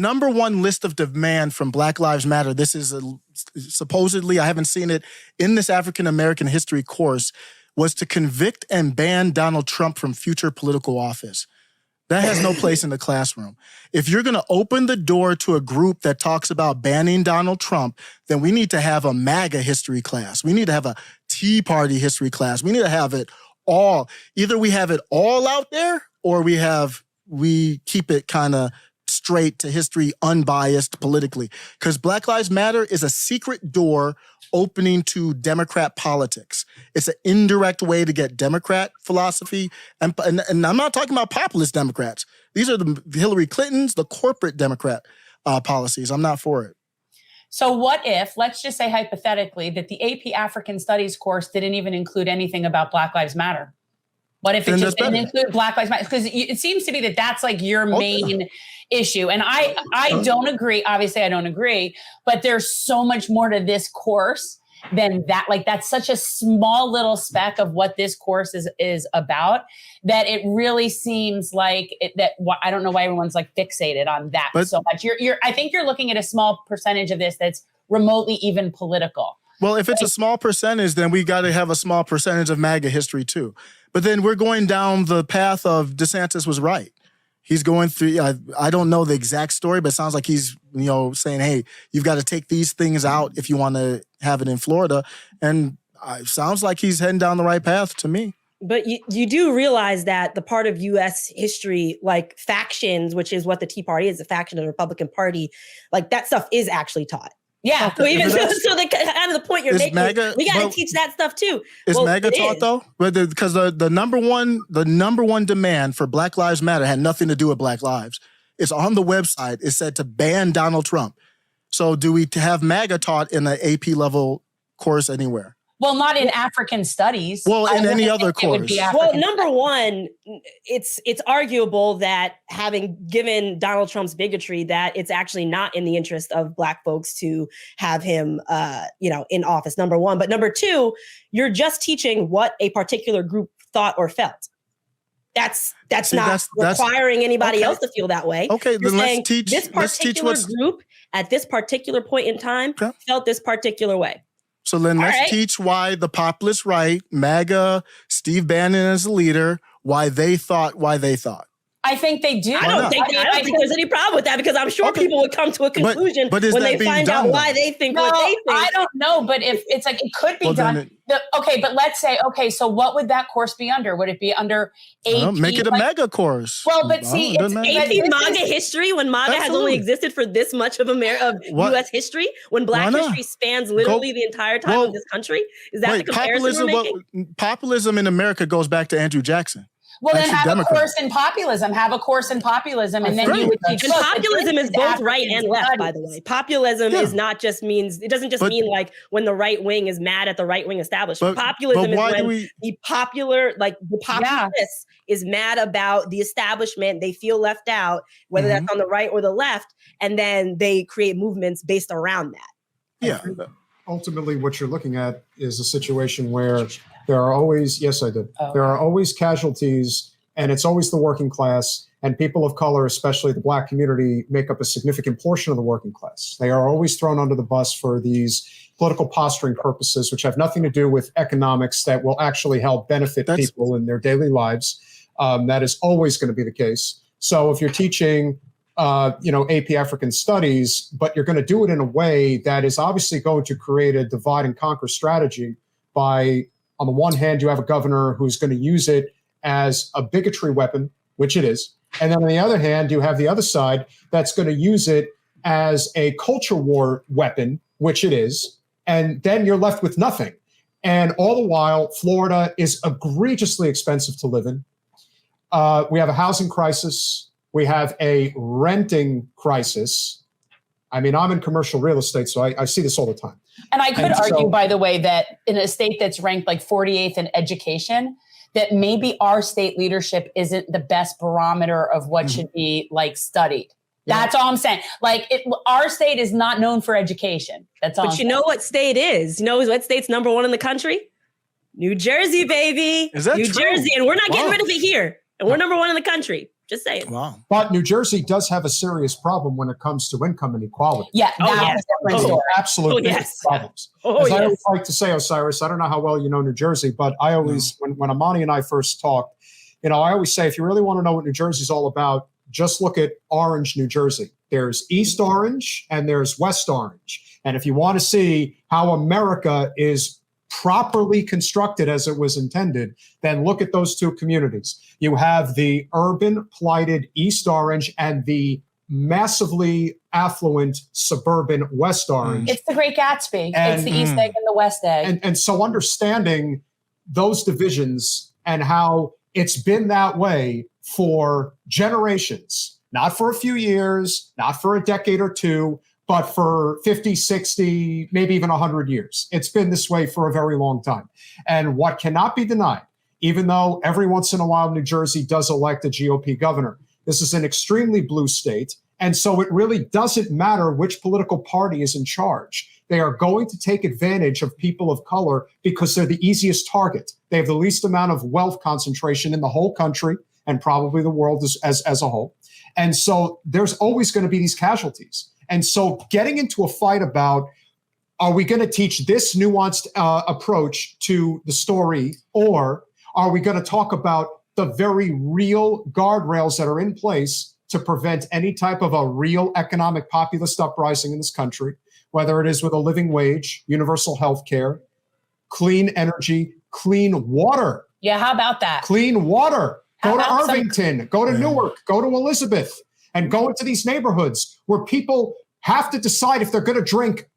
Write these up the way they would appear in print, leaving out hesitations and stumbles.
number one list of demand from Black Lives Matter, this is supposedly, I haven't seen it in this African American history course, was to convict and ban Donald Trump from future political office. That has no place in the classroom. If you're going to open the door to a group that talks about banning Donald Trump, then we need to have a MAGA history class. We need to have a Tea Party history class. We need to have it all. Either we have it all out there, or we keep it kind of straight to history, unbiased politically. Because Black Lives Matter is a secret door opening to Democrat politics. It's an indirect way to get Democrat philosophy. And I'm not talking about populist Democrats. These are the Hillary Clintons, the corporate Democrat policies. I'm not for it. So what if, let's just say hypothetically, that the AP African Studies course didn't even include anything about Black Lives Matter? What if it just didn't include Black Lives Matter? Because it seems to be that that's like your main issue. And I don't agree. Obviously, I don't agree. But there's so much more to this course than that. Like, that's such a small little speck of what this course is about, that it really seems like I don't know why everyone's like fixated on that so much. I think you're looking at a small percentage of this that's remotely even political. Well, if it's a small percentage, then we got to have a small percentage of MAGA history too. But then we're going down the path of DeSantis was right. He's going through, I don't know the exact story, but it sounds like he's, saying, hey, you've got to take these things out if you want to have it in Florida. And it sounds like he's heading down the right path to me. But you do realize that the part of U.S. history, like factions, which is what the Tea Party is, a faction of the Republican Party, like that stuff is actually taught. Yeah, so the kind of the point you're making, MAGA, we got to teach that stuff too. Is MAGA taught though? Because the number one demand for Black Lives Matter had nothing to do with Black lives. It's on the website. It said to ban Donald Trump. So do we have MAGA taught in the AP level course anywhere? Well, not in African studies. Well, in any other course. Well, number one, it's arguable that having given Donald Trump's bigotry, that it's actually not in the interest of Black folks to have him, in office, number one. But number two, you're just teaching what a particular group thought or felt. That's not requiring anybody else to feel that way. Okay, you're then let's teach. This particular group at this particular point in time felt this particular way. So then let's teach why the populist right, MAGA, Steve Bannon as a leader, why they thought. I think they do. I don't think there's any problem with that, because I'm sure people would come to a conclusion when they find out why they think what they think. I don't know, but if it's like it could be done. But let's say, so what would that course be under? Would it be under AP? Make it a MAGA course. Well, but see, it's AP MAGA history, when MAGA has only existed for this much of U.S. history, when Black history spans literally the entire time of this country. Is that the comparison we're making? Populism in America goes back to Andrew Jackson. Well, then have a course in populism. And then you would teach. And populism is both right and left, by the way. Populism is not just it doesn't just mean like when the right wing is mad at the right wing establishment. Populism is when the populace is mad about the establishment. They feel left out, whether that's on the right or the left, and then they create movements based around that. Yeah. Ultimately, what you're looking at is a situation where there are always, there are always casualties, and it's always the working class, and people of color, especially the Black community, make up a significant portion of the working class. They are always thrown under the bus for these political posturing purposes, which have nothing to do with economics that will actually help benefit people in their daily lives. That is always going to be the case. So if you're teaching AP African Studies, but you're going to do it in a way that is obviously going to create a divide and conquer strategy by, on the one hand, you have a governor who's going to use it as a bigotry weapon, which it is. And then on the other hand, you have the other side that's going to use it as a culture war weapon, which it is. And then you're left with nothing. And all the while, Florida is egregiously expensive to live in. We have a housing crisis. We have a renting crisis. I mean, I'm in commercial real estate, so I see this all the time. And I could argue, by the way, that in a state that's ranked like 48th in education, that maybe our state leadership isn't the best barometer of what should be like studied. That's all I'm saying. Like our state is not known for education. That's all. But you know what state is? You know what state's number one in the country? New Jersey, baby. Is that New true? Jersey, and we're not getting rid of it here. And we're number one in the country. Just saying. Wow. But New Jersey does have a serious problem when it comes to income inequality. Yeah, Oh, that yes. was a different story. Absolute yes. problems. Oh, As I yes. always like to say, Osiris, I don't know how well you know New Jersey, but I always, when Imani and I first talked, I always say, if you really want to know what New Jersey's all about, just look at Orange, New Jersey. There's East Orange and there's West Orange. And if you want to see how America is properly constructed as it was intended, then look at those two communities. You have the urban, blighted East Orange and the massively affluent suburban West Orange. It's the Great Gatsby. And- It's the East Egg and the West Egg. And so understanding those divisions and how it's been that way for generations, not for a few years, not for a decade or two, but for 50, 60, maybe even 100 years. It's been this way for a very long time. And what cannot be denied, even though every once in a while New Jersey does elect a GOP governor, this is an extremely blue state. And so it really doesn't matter which political party is in charge. They are going to take advantage of people of color because they're the easiest target. They have the least amount of wealth concentration in the whole country and probably the world as a whole. And so there's always going to be these casualties. And so getting into a fight about, are we going to teach this nuanced approach to the story, or are we going to talk about the very real guardrails that are in place to prevent any type of a real economic populist uprising in this country, whether it is with a living wage, universal health care, clean energy, clean water. Yeah, how about that? Clean water. How Go to about some- Irvington, go to Newark, go to Elizabeth, and go into these neighborhoods where people have to decide if they're going to drink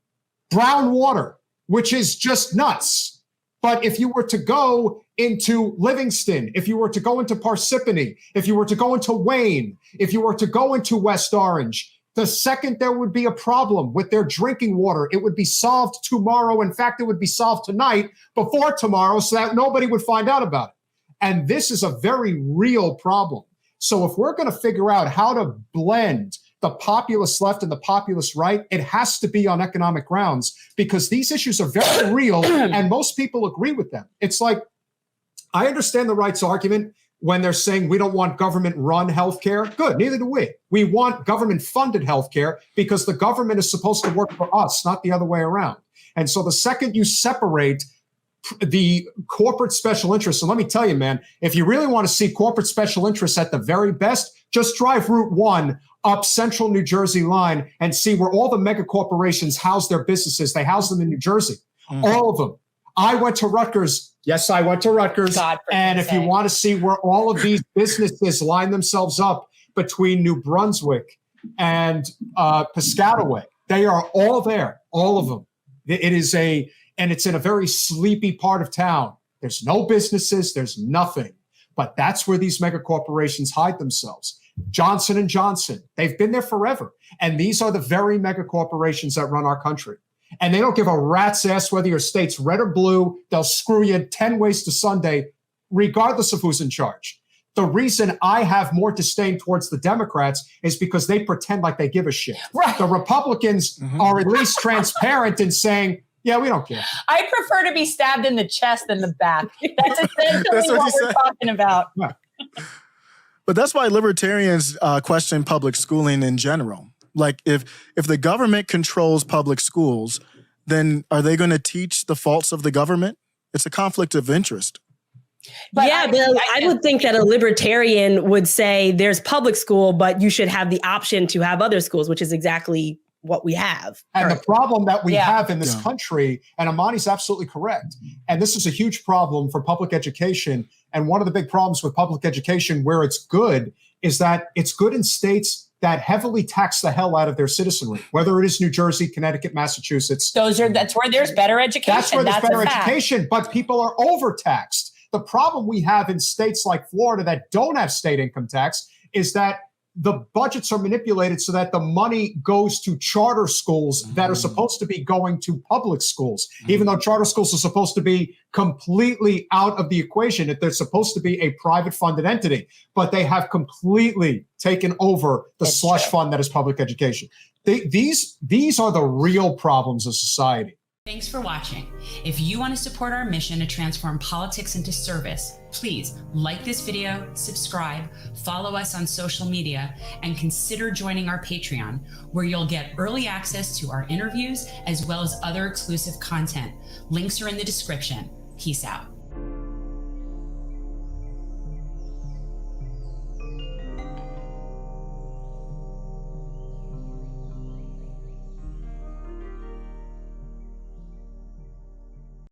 brown water, which is just nuts. But if you were to go into Livingston, if you were to go into Parsippany, if you were to go into Wayne, if you were to go into West Orange, the second there would be a problem with their drinking water, it would be solved tomorrow. In fact, it would be solved tonight before tomorrow so that nobody would find out about it. And this is a very real problem. So if we're going to figure out how to blend the populist left and the populist right, it has to be on economic grounds because these issues are very real and most people agree with them. It's like, I understand the right's argument when they're saying we don't want government-run healthcare. Good, neither do we. We want government-funded healthcare because the government is supposed to work for us, not the other way around. And so the second you separate the corporate special interests, and let me tell you, man, if you really want to see corporate special interests at the very best, just drive Route 1 up Central New Jersey line and see where all the mega corporations house their businesses. They house them in New Jersey, all of them. I went to Rutgers. Yes, I went to Rutgers. And if you want to see where all of these businesses line themselves up between New Brunswick and Piscataway, they are all there, all of them. And it's in a very sleepy part of town. There's no businesses, there's nothing. But that's where these mega corporations hide themselves. Johnson & Johnson, they've been there forever. And these are the very mega corporations that run our country. And they don't give a rat's ass whether your state's red or blue. They'll screw you 10 ways to Sunday, regardless of who's in charge. The reason I have more disdain towards the Democrats is because they pretend like they give a shit. Right. The Republicans are at least transparent in saying, yeah, we don't care. I prefer to be stabbed in the chest than the back. That's essentially what we're talking about. Yeah. But that's why libertarians question public schooling in general. Like if the government controls public schools, then are they going to teach the faults of the government? It's a conflict of interest. But I would think that a libertarian would say there's public school, but you should have the option to have other schools, which is exactly what we have. And the problem that we have in this country, and Imani's absolutely correct, and this is a huge problem for public education. And one of the big problems with public education where it's good is that it's good in states that heavily tax the hell out of their citizenry, whether it is New Jersey, Connecticut, Massachusetts. That's where there's better education. That's where there's better education, but people are overtaxed. The problem we have in states like Florida that don't have state income tax is that the budgets are manipulated so that the money goes to charter schools that are supposed to be going to public schools, even though charter schools are supposed to be completely out of the equation. They're supposed to be a private funded entity, but they have completely taken over the slush fund that is public education. These are the real problems of society. Thanks for watching. If you want to support our mission to transform politics into service, please like this video, subscribe, follow us on social media, and consider joining our Patreon, where you'll get early access to our interviews as well as other exclusive content. Links are in the description. Peace out.